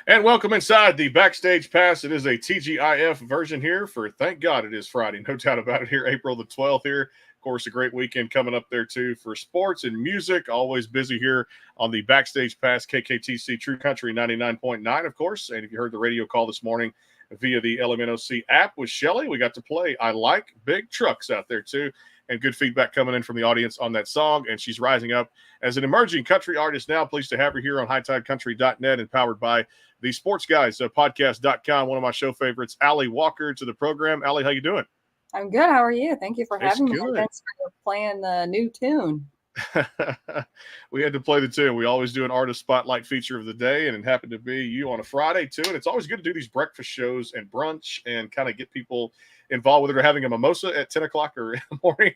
And welcome inside the Backstage Pass. It is a TGIF version here for thank God it is Friday. No doubt about it here, April the 12th here. Of course, a great weekend coming up there too for sports and music. Always busy here on the Backstage Pass, KKTC True Country 99.9, of course. And if you heard the radio call this morning via the LMNOC app with Shelly, we got to play I Like Big Trucks out there too. And good feedback coming in from the audience on that song. And she's rising up as an emerging country artist now. Pleased to have her here on HighTideCountry.net and powered by the Sports Guys podcast.com. One of my show favorites, Alli Walker, to the program. Alli, how you doing? I'm good. How are you? Thank you for having me. Good. Thanks for playing the new tune. We had to play the tune. We always do an artist spotlight feature of the day, and it happened to be you on a Friday too. And it's always good to do these breakfast shows and brunch and kind of get people involved, whether they're having a mimosa at 10 o'clock or in the morning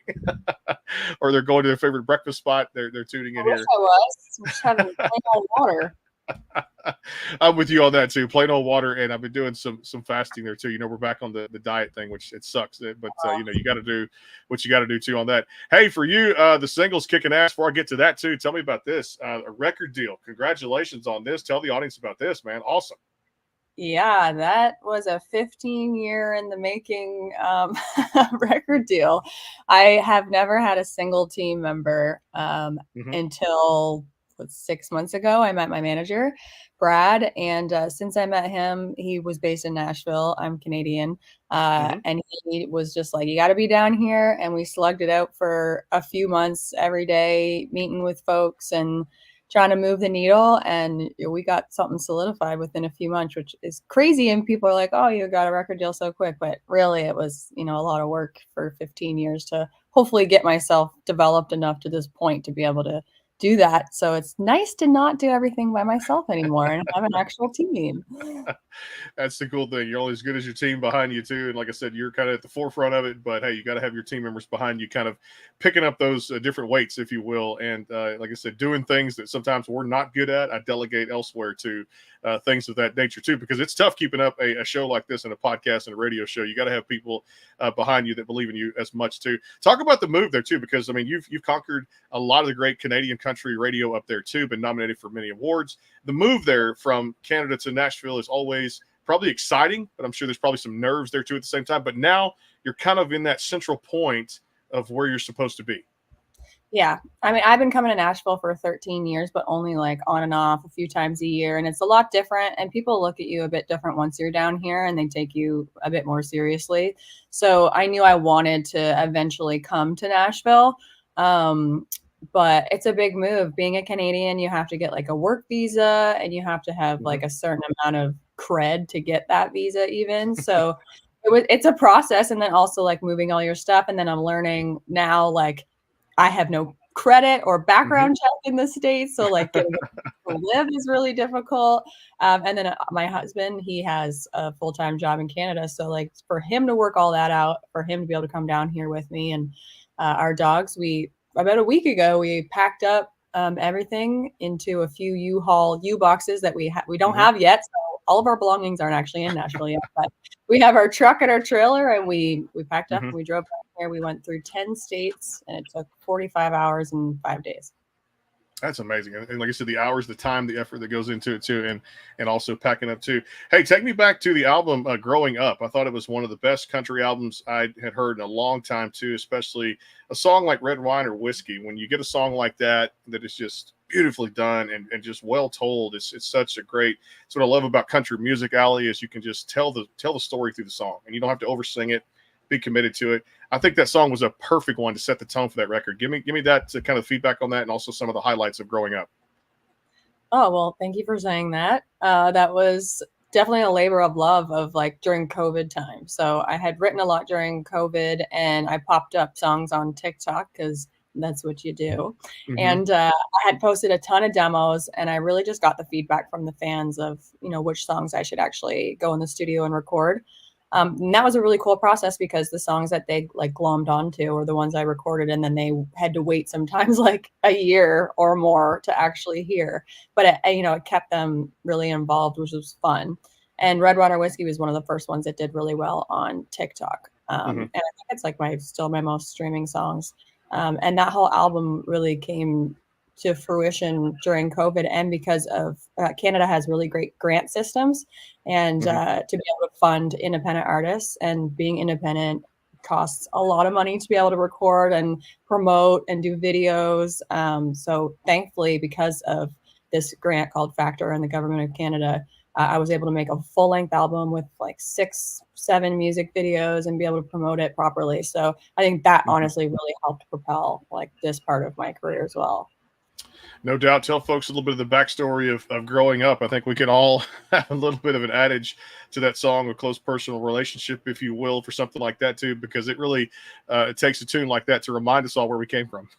or they're going to their favorite breakfast spot. They're tuning in here. I was just having plain old water. I'm with you on that too. Plain old water, and I've been doing some fasting there too. We're back on the diet thing, which it sucks, but you got to do what you got to do too on that. Hey, for you, the singles kicking ass. Before I get to that too, tell me about this a record deal. Congratulations on this. Tell the audience about this, man. Awesome. Yeah, that was a 15-year in the making record deal. I have never had a single team member until 6 months ago. I met my manager, Brad, and since I met him, he was based in Nashville. I'm Canadian, and he was just like, you got to be down here. And we slugged it out for a few months every day, meeting with folks and trying to move the needle. And we got something solidified within a few months, which is crazy. And people are like, oh, you got a record deal so quick. But really, it was, a lot of work for 15 years to hopefully get myself developed enough to this point to be able to do that. So it's nice to not do everything by myself anymore and have an actual team. That's the cool thing. You're only as good as your team behind you too. And like I said, you're kind of at the forefront of it, but hey, you got to have your team members behind you kind of picking up those different weights, if you will. And like I said, doing things that sometimes we're not good at, I delegate elsewhere to things of that nature too, because it's tough keeping up a show like this and a podcast and a radio show. You got to have people behind you that believe in you as much too. Talk about the move there too, because I mean, you've conquered a lot of the great Canadian country radio up there too, been nominated for many awards. The move there from Canada to Nashville is always probably exciting, but I'm sure there's probably some nerves there too at the same time. But now you're kind of in that central point of where you're supposed to be. Yeah. I mean, I've been coming to Nashville for 13 years, but only like on and off a few times a year. And it's a lot different. And people look at you a bit different once you're down here and they take you a bit more seriously. So I knew I wanted to eventually come to Nashville. But it's a big move. Being a Canadian, you have to get like a work visa and you have to have like a certain amount of cred to get that visa even. So it's a process. And then also like moving all your stuff. And then I'm learning now, like I have no credit or background check in the States. So like getting to live is really difficult. And then my husband, he has a full-time job in Canada. So like for him to work all that out, for him to be able to come down here with me and our dogs, about a week ago, we packed up everything into a few U-Haul U-boxes that we don't have yet. So all of our belongings aren't actually in Nashville yet, but we have our truck and our trailer, and we packed up and we drove down here. We went through 10 states, and it took 45 hours and 5 days. That's amazing. And like I said, the hours, the time, the effort that goes into it too, and also packing up too. Hey, take me back to the album Growing Up. I thought it was one of the best country albums I had heard in a long time too, especially a song like Red Wine or Whiskey. When you get a song like that is just beautifully done and just well told, it's such a great, it's what I love about country music, Alli, is you can just tell the story through the song and you don't have to oversing it, be committed to it. I think that song was a perfect one to set the tone for that record. Give me that kind of feedback on that and also some of the highlights of Growing Up. Oh, well, thank you for saying that. That was definitely a labor of love of like during COVID time. So I had written a lot during COVID and I popped up songs on TikTok because that's what you do. And I had posted a ton of demos and I really just got the feedback from the fans of, which songs I should actually go in the studio and record. And that was a really cool process because the songs that they like glommed onto were the ones I recorded, and then they had to wait sometimes like a year or more to actually hear. But it kept them really involved, which was fun. And Red Water Whiskey was one of the first ones that did really well on TikTok. And I think it's like still my most streaming songs. And that whole album really came to fruition during COVID, and because of Canada has really great grant systems, and to be able to fund independent artists, and being independent costs a lot of money to be able to record and promote and do videos. So thankfully, because of this grant called Factor and the government of Canada, I was able to make a full-length album with like 6-7 music videos and be able to promote it properly. So I think that honestly really helped propel like this part of my career as well. No doubt. Tell folks a little bit of the backstory of growing up. I think we can all have a little bit of an adage to that song, a close personal relationship, if you will, for something like that too, because it really it takes a tune like that to remind us all where we came from.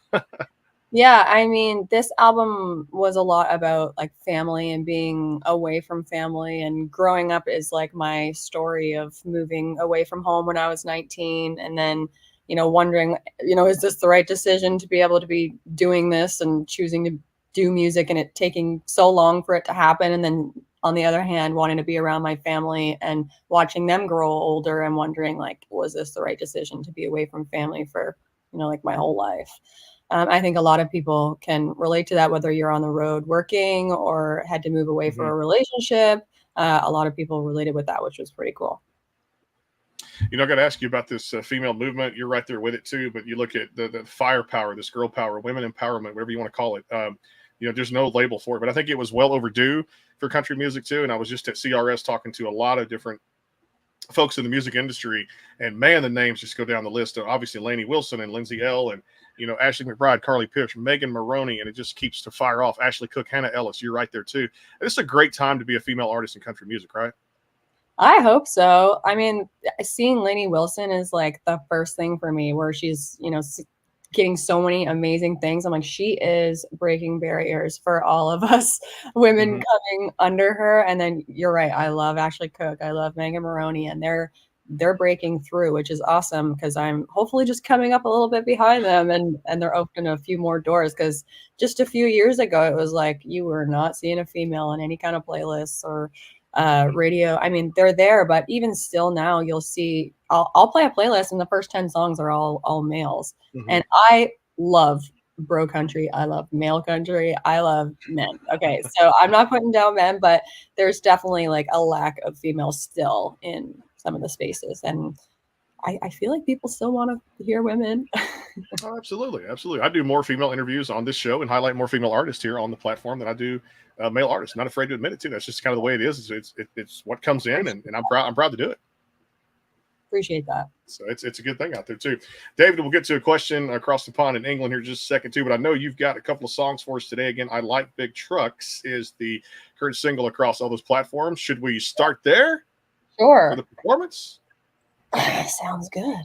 Yeah, I mean, this album was a lot about like family and being away from family, and growing up is like my story of moving away from home when I was 19, and then, wondering, is this the right decision to be able to be doing this and choosing to do music, and it taking so long for it to happen. And then on the other hand, wanting to be around my family and watching them grow older and wondering like, was this the right decision to be away from family for, like my whole life? I think a lot of people can relate to that, whether you're on the road working or had to move away for a relationship. A lot of people related with that, which was pretty cool. I got to ask you about this female movement. You're right there with it too, but you look at the firepower, this girl power, women empowerment, whatever you want to call it. There's no label for it, but I think it was well overdue for country music too. And I was just at CRS talking to a lot of different folks in the music industry, and man, the names just go down the list. Obviously, Lainey Wilson and Lindsay L. and Ashley McBride, Carly Pierce, Megan Maroney, and it just keeps to fire off. Ashley Cook, Hannah Ellis, you're right there too. This is a great time to be a female artist in country music, right? I hope so. I mean, seeing Lainey Wilson is like the first thing for me, where she's, getting so many amazing things. I'm like, she is breaking barriers for all of us women coming under her. And then you're right. I love Ashley Cook. I love Megan Maroney, and they're breaking through, which is awesome, because I'm hopefully just coming up a little bit behind them, and they're opening a few more doors. Because just a few years ago, it was like you were not seeing a female in any kind of playlists or radio. I mean, they're there, but even still now, you'll see I'll play a playlist and the first 10 songs are all males. And I love bro country. I love male country. I love men. Okay, so I'm not putting down men, but there's definitely like a lack of females still in some of the spaces, and I feel like people still want to hear women. Oh, absolutely. I do more female interviews on this show and highlight more female artists here on the platform than I do male artists. Not afraid to admit it too. That's just kind of the way it is. It's what comes in, and I'm proud to do it. Appreciate that. So it's a good thing out there too. David, we'll get to a question across the pond in England here in just a second too, but I know you've got a couple of songs for us today. Again, I Like Big Trucks is the current single across all those platforms. Should we start there? Sure. For the performance? Sounds good.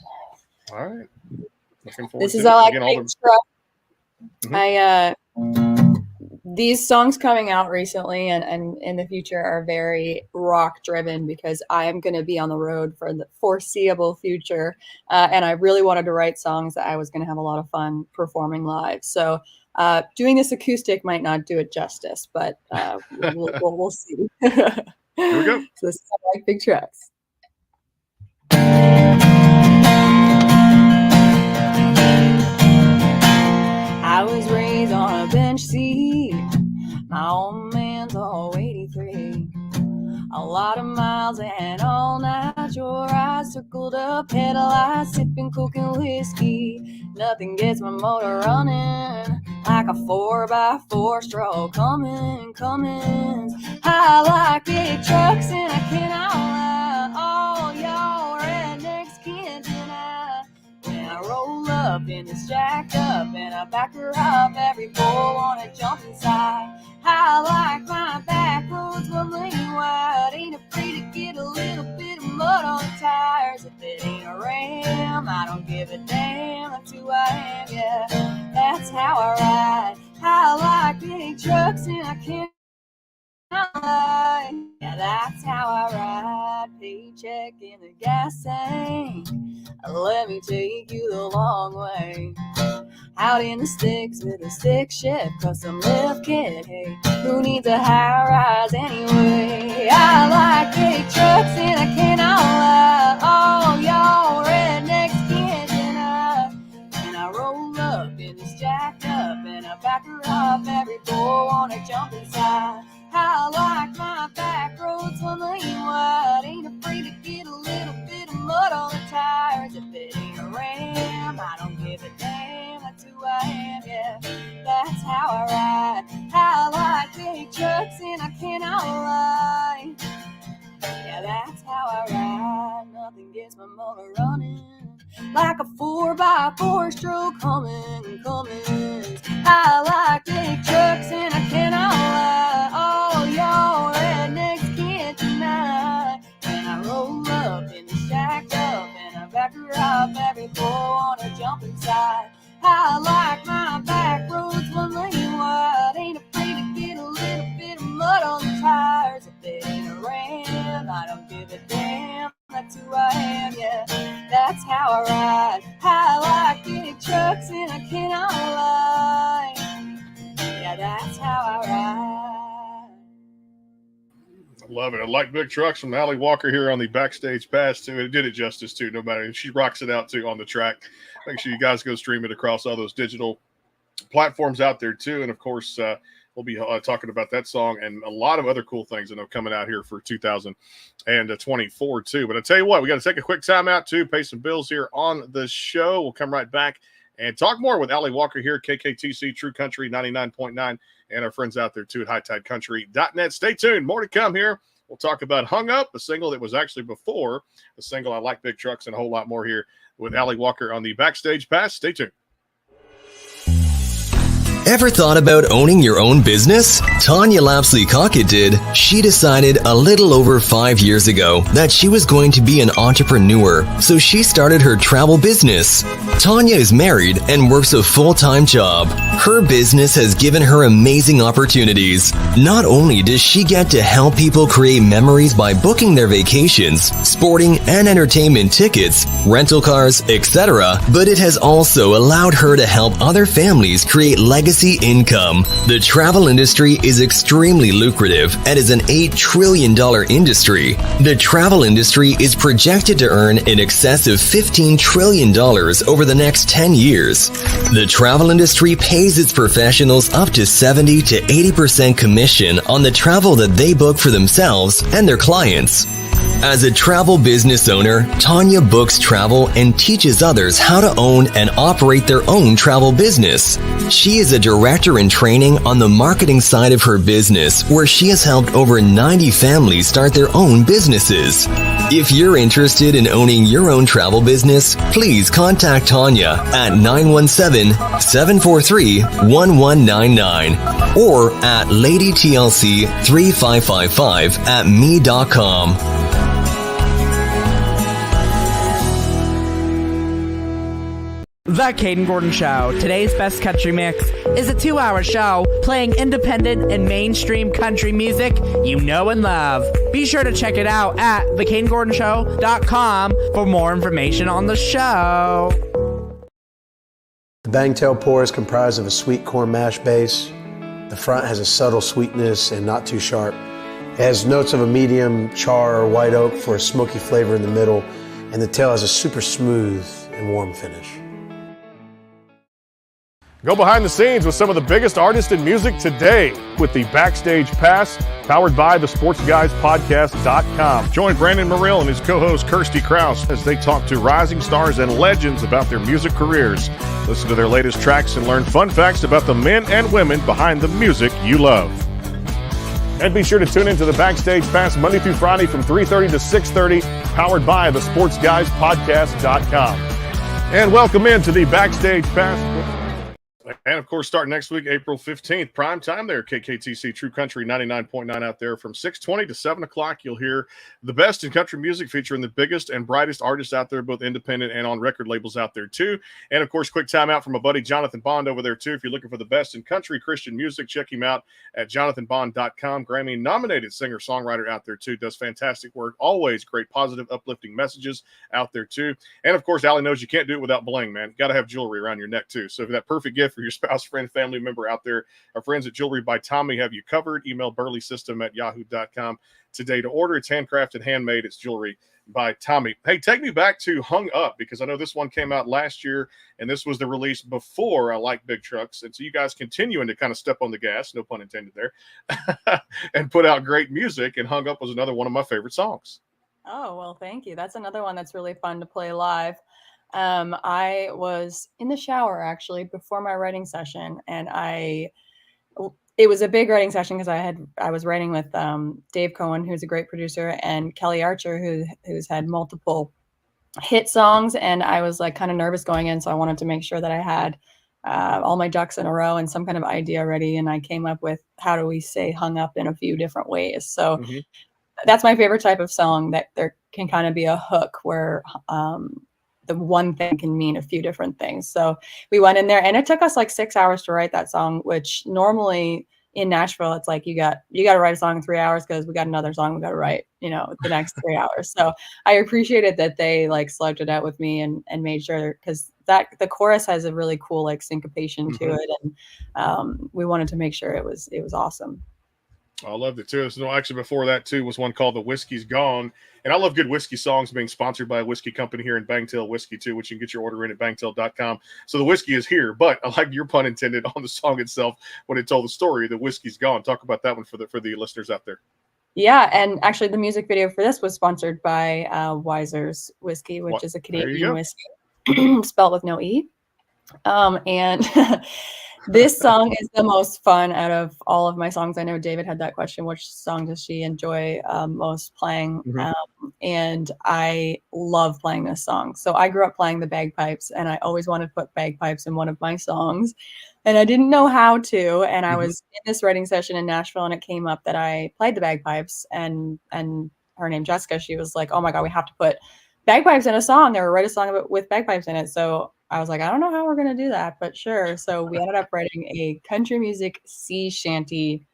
All right. Looking forward this is I Like Big Trucks. These songs coming out recently and in the future are very rock driven, because I am going to be on the road for the foreseeable future. And I really wanted to write songs that I was going to have a lot of fun performing live. So doing this acoustic might not do it justice, but we'll see. Here we go. So this is I Like Big Trucks. I was raised on a bench seat. My old man's all 83. A lot of miles and all natural. I circled up, headlights, sipping coke and whiskey. Nothing gets my motor running like a 4x4 stroke. Cummins. I like big trucks and I cannot lie. All y'all rednecks can't deny. When I roll up and it's jacked up and I back her up, every four wanna jump inside. I like my back roads lovely and wide. Ain't afraid to get a little bit of mud on the tires. If it ain't a Ram, I don't give a damn. That's who I am, yeah. That's how I ride. I like big trucks and I can't lie. Yeah, that's how I ride. Paycheck in the gas tank. Let me take you the long way. Out in the sticks with a stick shift, custom lift kit. Hey, who needs a high rise anyway? I like big trucks and I cannot lie. Oh, y'all rednecks can't deny. And I roll up and it's jacked up and I I back her up, every boy wanna jump inside. I like my back roads when they ain't wide. Ain't afraid to get a little bit of mud on the tires. If it ain't a ram, I don't give a damn. That's who I am, yeah. That's how I ride. I like big trucks and I cannot lie. Yeah, that's how I ride. Nothing gets my motor running like a 4x4 stroke humming. I like big trucks and I cannot lie. Oh, y'all rednecks can't deny. When I roll up in the shacked up and I back her up, every boy wanna jump inside. I like my back roads when they ain't wide. Ain't afraid to get a little bit of mud on the tires. If it ain't a ram, I don't give a damn. That's who I am, yeah. That's how I ride. I like big trucks and I cannot lie. Yeah, that's how I ride. I love it. I like big trucks from Alli Walker here on the Backstage Pass, too. It did it justice, too, no matter. And she rocks it out, too, on the track. Make sure you guys go stream it across all those digital platforms out there, too. And, of course, we'll be talking about that song and a lot of other cool things that are coming out here for 2024, too. But I tell you what, we got to take a quick time out, too, pay some bills here on the show. We'll come right back and talk more with Alli Walker here, KKTC True Country 99.9, and our friends out there, too, at hightidecountry.net. Stay tuned. More to come here. We'll talk about Hung Up, a single that was actually before the single I Like Big Trucks, and a whole lot more here with Alli Walker on the Backstage Pass. Stay tuned. Ever thought about owning your own business? Tanya Lapsley-Cockett did. She decided a little over 5 years ago that she was going to be an entrepreneur, so she started her travel business. Tanya is married and works a full-time job. Her business has given her amazing opportunities. Not only does she get to help people create memories by booking their vacations, sporting and entertainment tickets, rental cars, etc., but it has also allowed her to help other families create legacy income. The travel industry is extremely lucrative and is an $8 trillion industry. The travel industry is projected to earn in excess of $15 trillion over the next 10 years. The travel industry pays its professionals up to 70 to 80% commission on the travel that they book for themselves and their clients. As a travel business owner, Tanya books travel and teaches others how to own and operate their own travel business. She is a director in training on the marketing side of her business, where she has helped over 90 families start their own businesses. If you're interested in owning your own travel business, please contact Tanya at 917-743-1199 or at ladytlc3555@me.com. The Caden Gordon Show. Today's best country mix is a 2-hour show playing independent and mainstream country music you know and love. Be sure to check it out at thecadengordonshow.com for more information on the show. The Bangtail Pour is comprised of a sweet corn mash base. The front has a subtle sweetness and not too sharp. It has notes of a medium char or white oak for a smoky flavor in the middle, and the tail has a super smooth and warm finish. Go behind the scenes with some of the biggest artists in music today with the Backstage Pass, powered by the SportsGuysPodcast.com. Join Brandon Morrill and his co-host Kirsty Krause as they talk to rising stars and legends about their music careers. Listen to their latest tracks and learn fun facts about the men and women behind the music you love. And be sure to tune into the Backstage Pass Monday through Friday from 3:30 to 6:30, powered by the SportsGuysPodcast.com. And welcome into the Backstage Pass. And, of course, starting next week, April 15th, prime time there, KKTC True Country 99.9 out there from 6:20 to 7 o'clock. You'll hear the best in country music featuring the biggest and brightest artists out there, both independent and on record labels out there, too. And, of course, quick time out from my buddy Jonathan Bond over there, too. If you're looking for the best in country Christian music, check him out at jonathanbond.com. Grammy-nominated singer-songwriter out there, too. Does fantastic work. Always great, positive, uplifting messages out there, too. And, of course, Allie knows you can't do it without bling, man. Got to have jewelry around your neck, too. So, for that perfect gift for your spouse, friend, family member out there. Our friends at Jewelry by Tommy have you covered. Email burleysystem@yahoo.com today to order. It's handcrafted, handmade. It's Jewelry by Tommy. Hey, take me back to Hung Up, because I know this one came out last year, and this was the release before I Like Big Trucks. And so you guys continuing to kind of step on the gas, no pun intended there, and put out great music. And Hung Up was another one of my favorite songs. Oh, well, thank you. That's another one that's really fun to play live. I was in the shower actually before my writing session, and it was a big writing session because I was writing with Dave Cohen, who's a great producer, and Kelly Archer, who's had multiple hit songs, and I was like kind of nervous going in, so I wanted to make sure that I had all my ducks in a row and some kind of idea ready, and I came up with how do we say hung up in a few different ways. So that's my favorite type of song, that there can kind of be a hook where the one thing can mean a few different things. So we went in there, and it took us like 6 hours to write that song, which normally in Nashville, it's like you got to write a song in 3 hours because we got another song we got to write, the next 3 hours. So I appreciated that they like slugged it out with me and made sure, because the chorus has a really cool like syncopation to it, and we wanted to make sure it was awesome. I loved it too. So actually, before that too was one called "The Whiskey's Gone," and I love good whiskey songs. Being sponsored by a whiskey company here in Bangtail Whiskey too, which you can get your order in at bangtail.com. So the whiskey is here, but I like your pun intended on the song itself when it told the story. The whiskey's gone. Talk about that one for the listeners out there. Yeah, and actually, the music video for this was sponsored by Weiser's Whiskey, which is a Canadian whiskey spelled with no E. And this song is the most fun out of all of my songs. I know David had that question, which song does she enjoy most playing? And I love playing this song. So I grew up playing the bagpipes, and I always wanted to put bagpipes in one of my songs, and I didn't know how to. And I was in this writing session in Nashville, and it came up that I played the bagpipes, and her name Jessica, she was like, oh my God, we have to put bagpipes in a song, or write a song with bagpipes in it. So I was like, I don't know how we're going to do that, but sure. So we ended up writing a country music sea shanty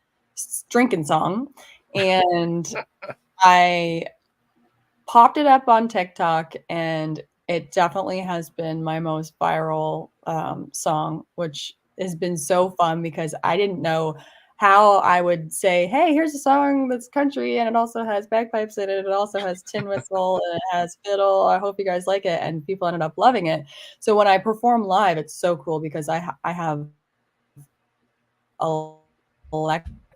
drinking song, and I popped it up on TikTok, and it definitely has been my most viral song, which has been so fun because I didn't know how I would say, hey, here's a song that's country, and it also has bagpipes in it. It also has tin whistle, and it has fiddle. I hope you guys like it. And people ended up loving it. So when I perform live, it's so cool because I have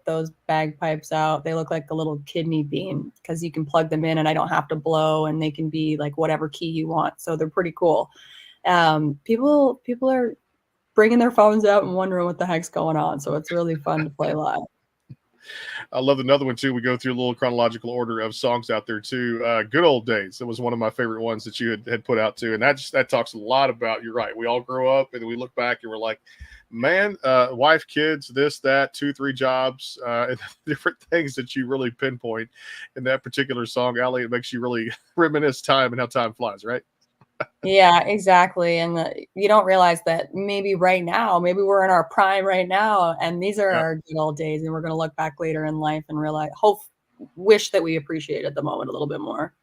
those bagpipes out. They look like a little kidney bean because you can plug them in, and I don't have to blow, and they can be like whatever key you want. So they're pretty cool. People are bringing their phones out and wondering what the heck's going on. So it's really fun to play live. I love another one too. We go through a little chronological order of songs out there too. Good Old Days. It was one of my favorite ones that you had put out too. And that talks a lot about, you're right, we all grow up and we look back and we're like, man, wife, kids, this, that, 2-3 jobs, and different things that you really pinpoint in that particular song. Alli, it makes you really reminisce time and how time flies, right? Yeah, exactly. And you don't realize that maybe right now, maybe we're in our prime right now, and these are our good old days, and we're going to look back later in life and realize, wish that we appreciated the moment a little bit more.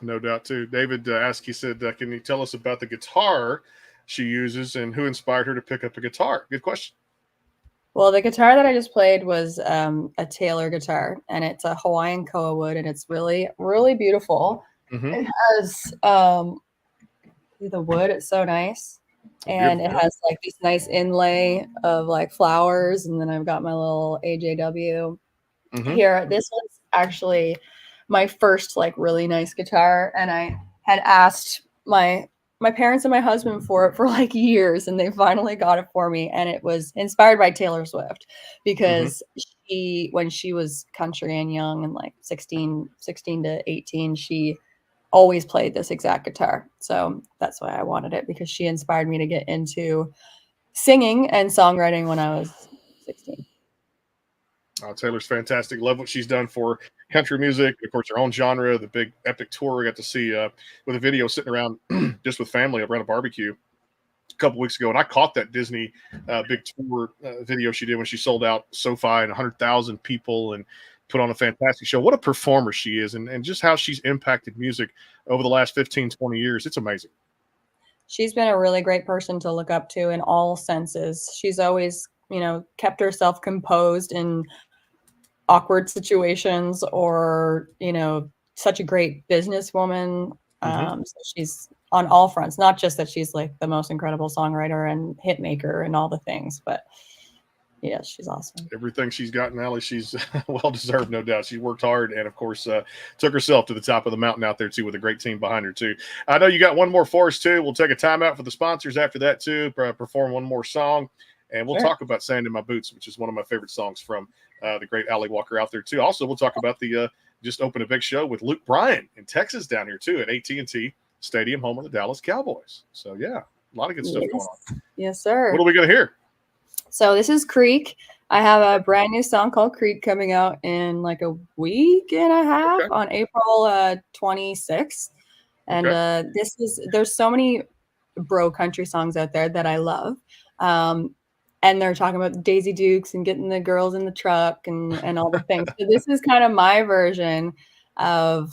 No doubt too. David asked, he said, can you tell us about the guitar she uses and who inspired her to pick up a guitar? Good question. Well, the guitar that I just played was a Taylor guitar, and it's a Hawaiian koa wood, and it's really, really beautiful. It has the wood, it's so nice, and it has like this nice inlay of like flowers, and then I've got my little AJW here. This was actually my first like really nice guitar, and I had asked my parents and my husband for it for like years, and they finally got it for me. And it was inspired by Taylor Swift because when she was country and young and like 16 to 18, she always played this exact guitar. So that's why I wanted it, because she inspired me to get into singing and songwriting when I was 16. Oh, Taylor's fantastic. Love what she's done for country music. Of course, her own genre, the big epic tour we got to see with a video sitting around just with family around a barbecue a couple weeks ago. And I caught that Disney big tour video she did when she sold out SoFi and 100,000 people and put on a fantastic show. What a performer she is, and just how she's impacted music over the last 15, 20 years. It's amazing. she's been a really great person to look up to in all senses. She's always, kept herself composed in awkward situations, or, such a great businesswoman. So she's on all fronts, not just that she's like the most incredible songwriter and hit maker and all the things, but yeah, she's awesome. Everything she's gotten, Allie, she's well deserved, no doubt. She worked hard and, of course, took herself to the top of the mountain out there, too, with a great team behind her, too. I know you got one more for us, too. We'll take a timeout for the sponsors after that, too, perform one more song, and we'll talk about Sand in My Boots, which is one of my favorite songs from the great Alli Walker out there, too. Also, we'll talk about the just opened a big show with Luke Bryan in Texas down here, too, at AT&T Stadium, home of the Dallas Cowboys. So, yeah, a lot of good stuff going on. Yes, sir. What are we going to hear? So this is Creek. I have a brand new song called Creek coming out in like a week and a half on April 26th. And there's so many bro country songs out there that I love. And they're talking about Daisy Dukes and getting the girls in the truck and all the things. So this is kind of my version of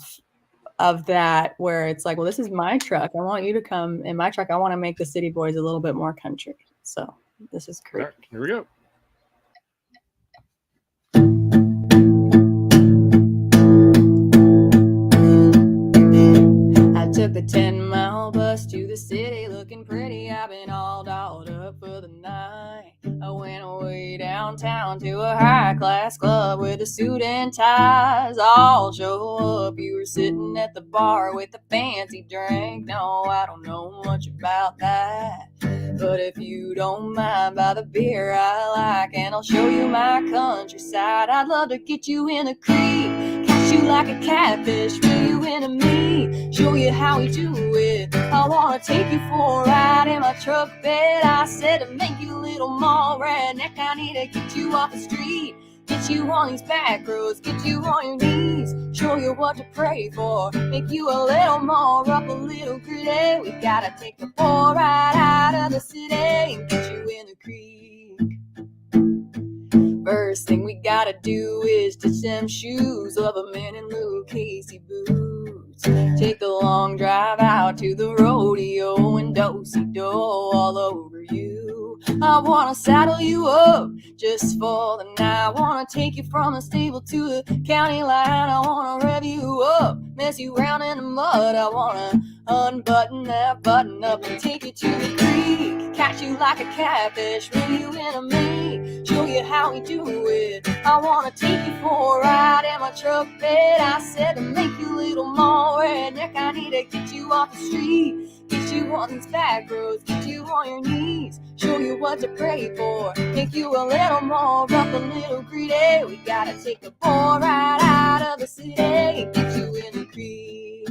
that, where it's like, well, this is my truck. I want you to come in my truck. I want to make the city boys a little bit more country. So this is Creek. Right, here we go. I took the 10-mile bus to the city looking pretty. I've been all dolled up for the night. I went way downtown to a high-class club with a suit and ties. All show up. You were sitting at the bar with a fancy drink. No, I don't know much about that. But if you don't mind, buy the beer I like, and I'll show you my countryside. I'd love to get you in a creek, catch you like a catfish, reel you into me, show you how we do it. I want to take you for a ride in my truck bed. I said to make you a little more redneck. I need to get you off the street, get you on these back roads, get you on your knees, show you what to pray for, make you a little more up, a little gritty. We gotta take the boy right out of the city and get you in the creek. First thing we gotta do is ditch them shoes of a man in Lou Casey boots. Take the long drive out to the rodeo and do-si-do all over you. I wanna saddle you up just for the night. I wanna take you from the stable to the county line. I wanna rev you up, mess you around in the mud. I wanna unbutton that button up and take you to the creek, catch you like a catfish, reel you into me, show you how we do it. I wanna take you for a ride in my truck bed. I said to make you a little more redneck. I need to get you off the street, get you on these back roads, get you on your knees, show you what to pray for, make you a little more rough, a little greedy. We gotta take the boy right out of the city and get you in the creek.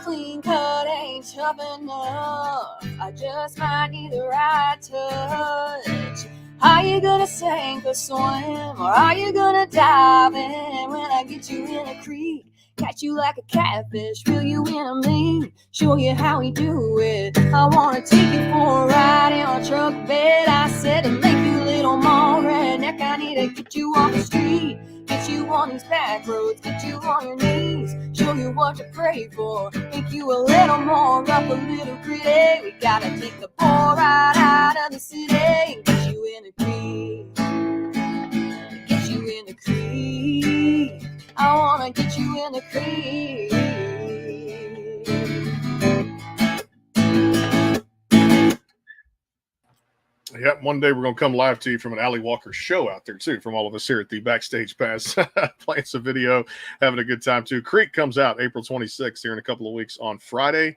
Clean cut ain't tough enough, I just might need the right touch. Are you gonna sink or swim, or are you gonna dive in when I get you in a creek? Catch you like a catfish, reel you into me, show you how we do it. I wanna take you for a ride in my truck bed. I said to make you a little more redneck. I need to get you off the street, get you on these back roads, get you on your knees, show you what to pray for, make you a little more rough, a little gritty. We gotta take the boy right out of the city and get you in the creek, get you in the creek. I wanna get you in the creek. Yep, one day we're going to come live to you from an Alli Walker show out there, too, from all of us here at the Backstage Pass, playing some video, having a good time, too. Creek comes out April 26th here in a couple of weeks on Friday.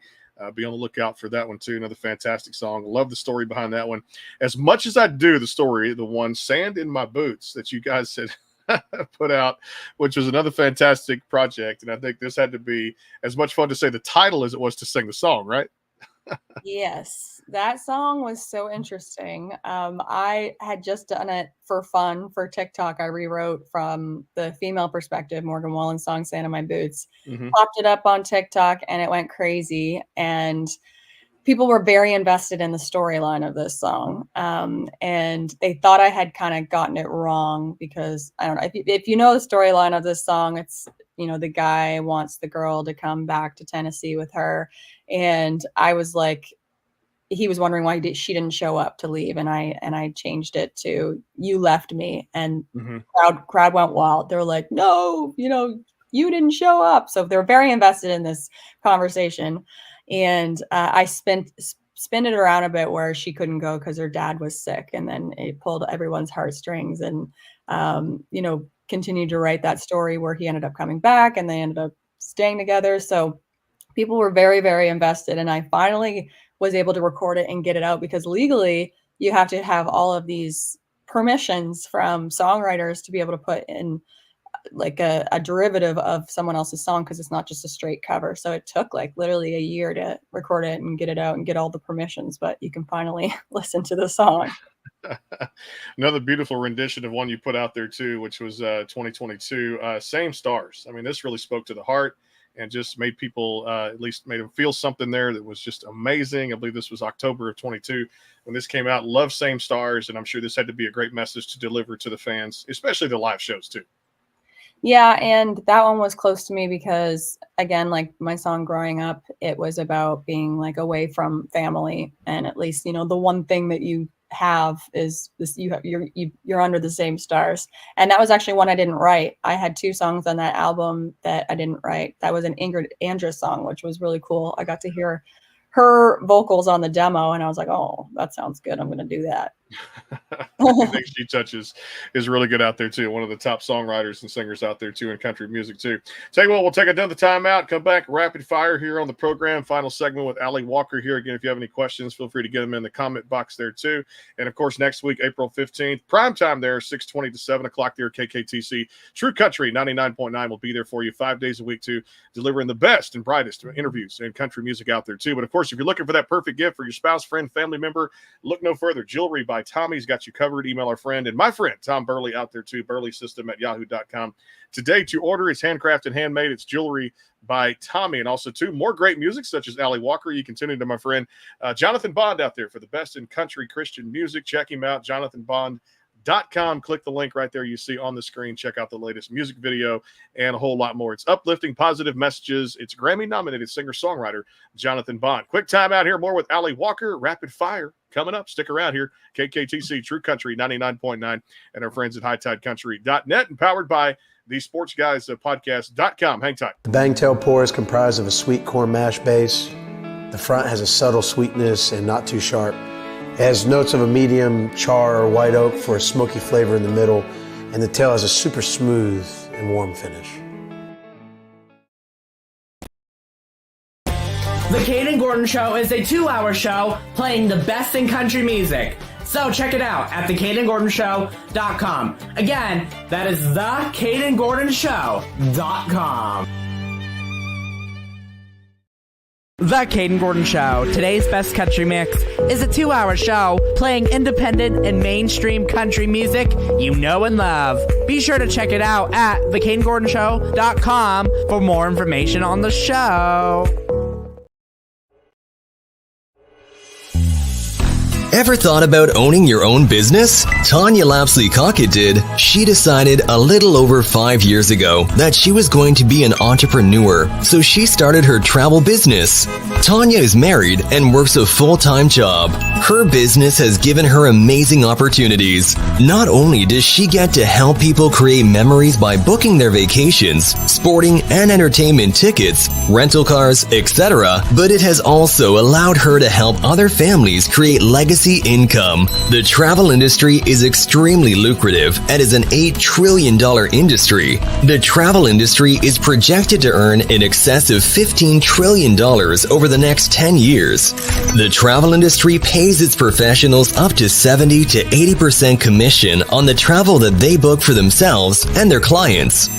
Be on the lookout for that one, too. Another fantastic song. Love the story behind that one. As much as I do the story, the one, Sand in My Boots, that you guys had put out, which was another fantastic project. And I think this had to be as much fun to say the title as it was to sing the song, right? Yes, that song was so interesting. I had just done it for fun for TikTok. I rewrote from the female perspective Morgan Wallen's song "Sand in My Boots," popped it up on TikTok, and it went crazy. And people were very invested in the storyline of this song. And they thought I had kind of gotten it wrong because I don't know if you know the storyline of this song, it's, the guy wants the girl to come back to Tennessee with her. And I was like, he was wondering why she didn't show up to leave. And I changed it to "you left me." And crowd went wild. They were like, no, you didn't show up. So they're very invested in this conversation. And I spin it around a bit where she couldn't go because her dad was sick. And then it pulled everyone's heartstrings and, continued to write that story where he ended up coming back and they ended up staying together. So people were very, very invested. And I finally was able to record it and get it out because legally you have to have all of these permissions from songwriters to be able to put in like a derivative of someone else's song because it's not just a straight cover. So it took like literally a year to record it and get it out and get all the permissions, but you can finally listen to the song. Another beautiful rendition of one you put out there too, which was 2022, Same Stars. I mean, this really spoke to the heart and just made people, at least made them feel something there that was just amazing. I believe this was October of 22 when this came out. Love Same Stars, and I'm sure this had to be a great message to deliver to the fans, especially the live shows too. Yeah, and that one was close to me because, again, like my song growing up, it was about being like away from family, and at least the one thing that you have is this: you're under the same stars. And that was actually one I didn't write. I had 2 songs on that album that I didn't write. That was an Ingrid Andress song, which was really cool. I got to hear her vocals on the demo, and I was like, oh, that sounds good. I'm going to do that. Everything she touches is really good out there too. One of the top songwriters and singers out there too in country music too. Tell you what, we'll take another time out, come back rapid fire here on the program. Final segment with Alli Walker here. Again, if you have any questions, feel free to get them in the comment box there too. And of course, next week, April 15th, prime time there, 6:20 to 7 o'clock there at KKTC. True Country 99.9 will be there for you 5 days a week too, delivering the best and brightest interviews and country music out there too. But of course, if you're looking for that perfect gift for your spouse, friend, family member, look no further. Jewelry by Tommy's got you covered. Email our friend and my friend Tom Burley out there too, burleysystem@yahoo.com today to order. It's handcrafted, handmade. It's jewelry by Tommy. And also too, more great music such as Alli Walker. You can tune into my friend Jonathan Bond out there for the best in country Christian music. Check him out, jonathanbond.com. Click the link right there you see on the screen. Check out the latest music video and a whole lot more. It's uplifting, positive messages. It's Grammy-nominated singer-songwriter Jonathan Bond. Quick time out here. More with Alli Walker. Rapid fire coming up. Stick around here. KKTC True Country 99.9 and our friends at HighTideCountry.net and powered by the Sports Guys Podcast.com. Hang tight. The Bangtail pour is comprised of a sweet corn mash base. The front has a subtle sweetness and not too sharp. It has notes of a medium char or white oak for a smoky flavor in the middle, and the tail has a super smooth and warm finish. The Kane and Gordon Show is a 2-hour show playing the best in country music. So check it out at theCadenGordonShow.com. Again, that is theCadenGordonShow.com. The Caden Gordon Show, today's best country mix, is a 2-hour show playing independent and mainstream country music you know and love. Be sure to check it out at theCadenGordonShow.com for more information on the show. Ever thought about owning your own business? Tanya Lapsley Cockett did. She decided a little over 5 years ago that she was going to be an entrepreneur, so she started her travel business. Tanya is married and works a full-time job. Her business has given her amazing opportunities. Not only does she get to help people create memories by booking their vacations, sporting and entertainment tickets, rental cars, etc., but it has also allowed her to help other families create legacy income. The travel industry is extremely lucrative and is an $8 trillion industry. The travel industry is projected to earn in excess of $15 trillion over the next 10 years. The travel industry pays its professionals up to 70 to 80% commission on the travel that they book for themselves and their clients.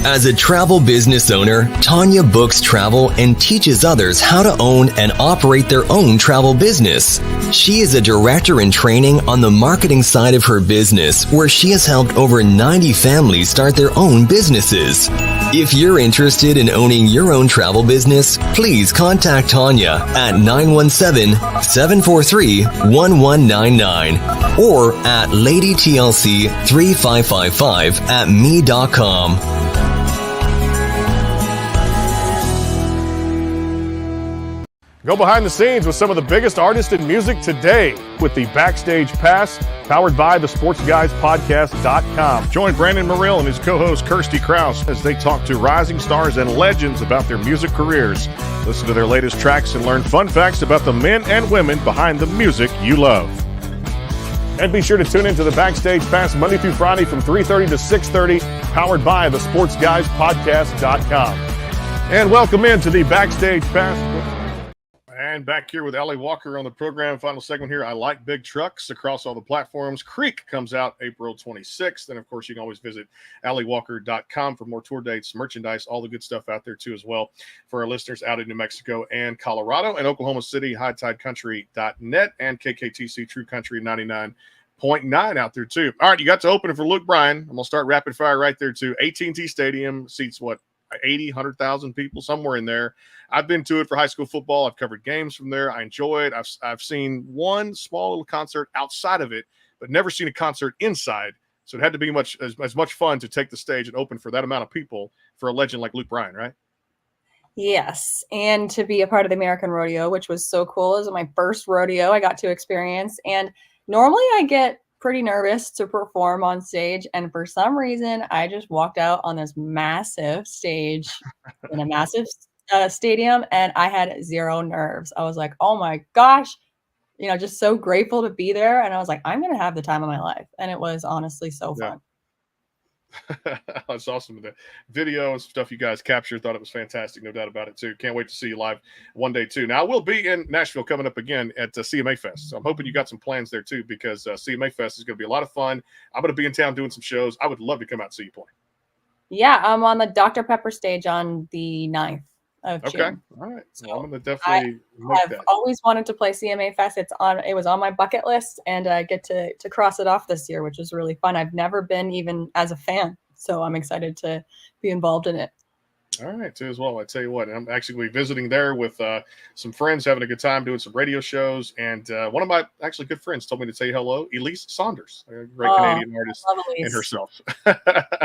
As a travel business owner, Tanya books travel and teaches others how to own and operate their own travel business. She is a director in training on the marketing side of her business, where she has helped over 90 families start their own businesses. If you're interested in owning your own travel business, please contact Tanya at 917-743-1199 or at ladytlc3555@me.com. Go behind the scenes with some of the biggest artists in music today with the Backstage Pass, powered by the SportsGuysPodcast.com. Join Brandon Morrill and his co-host Kirsty Krause as they talk to rising stars and legends about their music careers. Listen to their latest tracks and learn fun facts about the men and women behind the music you love. And be sure to tune into the Backstage Pass Monday through Friday from 3:30 to 6:30, powered by the SportsGuysPodcast.com. And welcome into the Backstage Pass. And back here with Alli Walker on the program. Final segment here. I like big trucks across all the platforms. Creek comes out April 26th. And, of course, you can always visit alliwalker.com for more tour dates, merchandise, all the good stuff out there, too, as well, for our listeners out in New Mexico and Colorado and Oklahoma City, hightidecountry.net and KKTC True Country 99.9 out there, too. All right, you got to open it for Luke Bryan. I'm going to start rapid fire right there, too. AT&T Stadium seats, 80, 100,000 people, somewhere in there. I've been to it for high school football. I've covered games from there. I enjoy it. I've seen one small little concert outside of it, but never seen a concert inside. So it had to be as much fun to take the stage and open for that amount of people for a legend like Luke Bryan, right? Yes, and to be a part of the American Rodeo, which was so cool. It was my first rodeo I got to experience. And normally I get pretty nervous to perform on stage, and for some reason I just walked out on this massive stage in a massive stadium, and I had zero nerves. I was like, oh my gosh, just so grateful to be there. And I was like, I'm gonna have the time of my life. And it was honestly so fun. That's awesome. The video and stuff you guys captured, thought it was fantastic. No doubt about it, too. Can't wait to see you live one day, too. Now, I will be in Nashville coming up again at CMA Fest. So I'm hoping you got some plans there, too, because CMA Fest is going to be a lot of fun. I'm going to be in town doing some shows. I would love to come out and see you play. Yeah, I'm on the Dr. Pepper stage on the 9th of June. Okay. All right. So I'm going to definitely I've always wanted to play CMA Fest. It was on my bucket list, and I get to cross it off this year, which is really fun. I've never been even as a fan, so I'm excited to be involved in it. All right, too, as well. I tell you what, I'm actually visiting there with some friends, having a good time, doing some radio shows. And one of my actually good friends told me to say hello, Elise Saunders, a great Canadian artist in herself.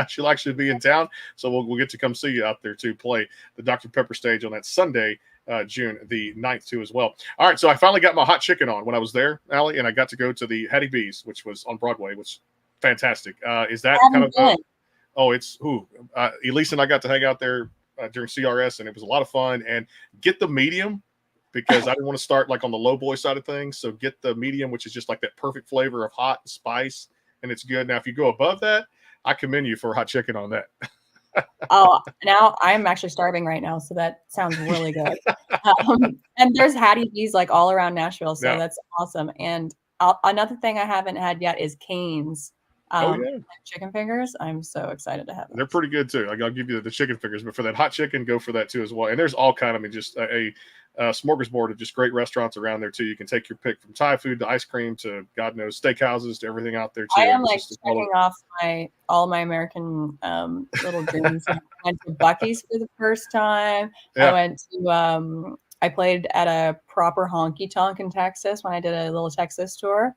She'll actually be in town, so we'll get to come see you out there to play the Dr. Pepper stage on that Sunday, June the 9th, too, as well. All right, so I finally got my hot chicken on when I was there, Allie, and I got to go to the Hattie B's, which was on Broadway, which fantastic. Is that kind of Elise and I got to hang out there during CRS, and it was a lot of fun. And get the medium, because I didn't want to start like on the low boy side of things. So get the medium, which is just like that perfect flavor of hot and spice, and it's good. Now, if you go above that, I commend you for hot chicken on that. Oh, now I'm actually starving right now, so that sounds really good. And there's Hattie B's like all around Nashville, so that's awesome. And another thing I haven't had yet is Cane's. Chicken fingers. I'm so excited to have them. They're pretty good too. I'll give you the chicken fingers, but for that hot chicken, go for that too as well. And there's all kind of just a smorgasbord of just great restaurants around there too. You can take your pick from Thai food to ice cream to God knows steakhouses to everything out there too. I am like checking off all my American little dreams. I went to Buc-ee's for the first time. Yeah. I went to I played at a proper honky tonk in Texas when I did a little Texas tour.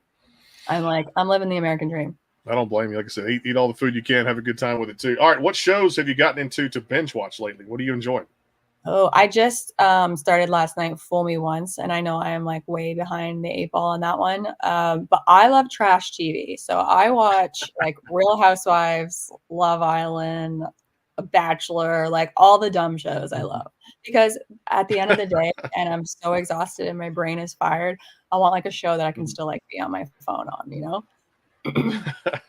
I'm living the American dream. I don't blame you. Like I said, eat all the food you can, have a good time with it too. All right, what shows have you gotten into to binge watch lately? What are you enjoying? Oh, I just started last night, Fool Me Once, and I know I am like way behind the 8 ball on that one. But I love trash TV, so I watch like Real Housewives, Love Island, Bachelor, like all the dumb shows I love. Because at the end of the day, and I'm so exhausted and my brain is fired, I want like a show that I can still like be on my phone on, All right,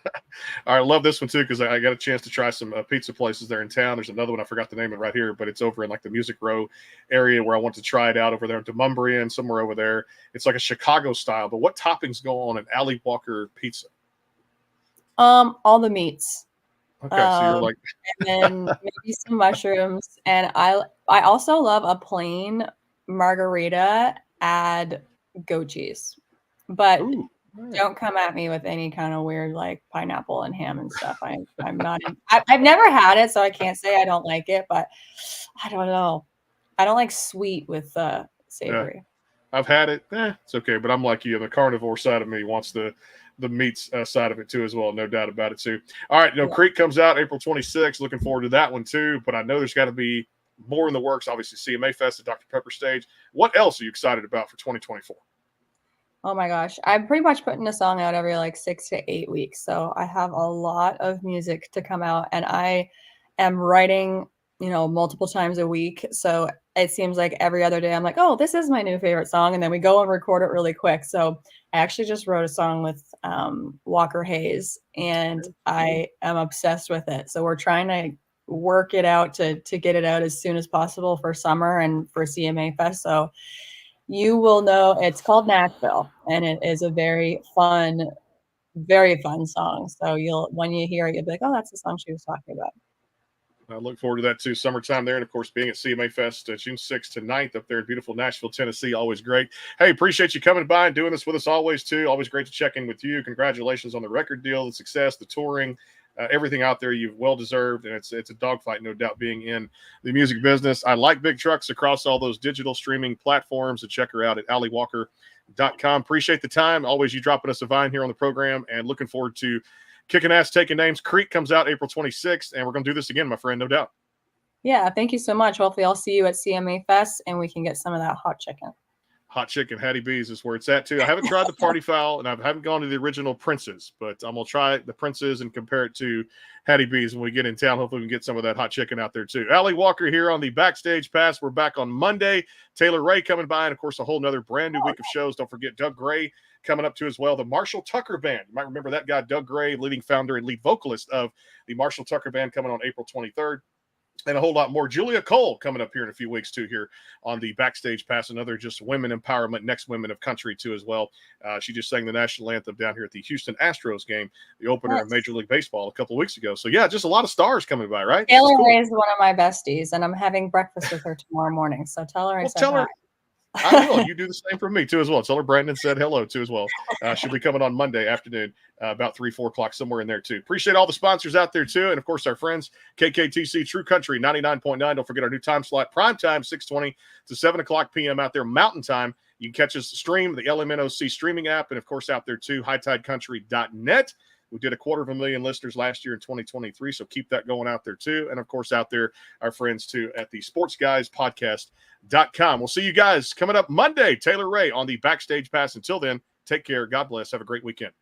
I love this one too, because I got a chance to try some pizza places there in town. There's another one, I forgot the name of it right here, but it's over in like the Music Row area where I want to try it out over there in Demumbria and somewhere over there. It's like a Chicago style, but what toppings go on an Alli Walker pizza? All the meats. Okay, so you're like, and then maybe some mushrooms. And I also love a plain margarita, add goat cheese. But ooh, all right. don't come at me with any kind of weird like pineapple and ham and stuff. I'm not. I've never had it, so I can't say I don't like it. But I don't know. I don't like sweet with Yeah. savory. I've had it. It's okay, but I'm like you. The carnivore side of me wants the meats side of it too, as well. No doubt about it too. All right, Yeah. Creek comes out April 26th. Looking forward to that one too. But I know there's got to be more in the works. Obviously, CMA Fest, the Dr. Pepper stage. What else are you excited about for 2024? Oh my gosh. I'm pretty much putting a song out every like 6 to 8 weeks. So I have a lot of music to come out, and I am writing, multiple times a week. So it seems like every other day I'm like, oh, this is my new favorite song. And then we go and record it really quick. So I actually just wrote a song with Walker Hayes, and I am obsessed with it. So we're trying to work it out to get it out as soon as possible for summer and for CMA Fest. So you will know it's called Nashville, and it is a very fun song. So when you hear it, you'll be like, oh, that's the song she was talking about. I look forward to that too. Summertime there, and of course, being at CMA Fest June 6th to 9th up there in beautiful Nashville, Tennessee. Always great. Hey, appreciate you coming by and doing this with us always too. Always great to check in with you. Congratulations on the record deal, the success, the touring, everything out there. You've well deserved, and it's a dogfight, no doubt, being in the music business. I like big trucks across all those digital streaming platforms. So check her out at AlliWalker.com. Appreciate the time. Always you dropping us a vine here on the program, and looking forward to kicking ass, taking names. Creek comes out April 26th, and we're going to do this again, my friend, no doubt. Yeah, thank you so much. Hopefully I'll see you at CMA Fest, and we can get some of that hot chicken. Hot chicken, Hattie B's is where it's at too. I haven't tried the party foul, and I haven't gone to the original Prince's, but I'm gonna try the Prince's and compare it to Hattie B's when we get in town. Hopefully, we can get some of that hot chicken out there too. Alli Walker here on the Backstage Pass. We're back on Monday. Taylor Ray coming by, and of course, a whole nother brand new week of shows. Don't forget Doug Gray coming up too as well. The Marshall Tucker Band. You might remember that guy, Doug Gray, leading founder and lead vocalist of the Marshall Tucker Band, coming on April 23rd. And a whole lot more. Julia Cole coming up here in a few weeks too, here on the Backstage Pass. Another just women empowerment, next women of country too as well. She just sang the national anthem down here at the Houston Astros game, the opener of Major League Baseball a couple of weeks ago. So yeah, just a lot of stars coming by, right? Taylor Ray is one of my besties, and I'm having breakfast with her tomorrow morning. So tell her I said hi. I will. You do the same for me too as well. Tell her Brandon said hello too as well. She'll be coming on Monday afternoon, about 3-4 o'clock, somewhere in there too. Appreciate all the sponsors out there too, and of course our friends KKTC True Country 99.9. Don't forget our new time slot, prime time 6:20 to 7 o'clock p.m. out there, Mountain Time. You can catch us stream the LMNOC streaming app, and of course out there too, hightidecountry.net. We did 250,000 listeners last year in 2023, so keep that going out there too. And of course, out there, our friends too at the Sports Guys Podcast.com. We'll see you guys coming up Monday. Taylor Ray on the Backstage Pass. Until then, take care. God bless. Have a great weekend.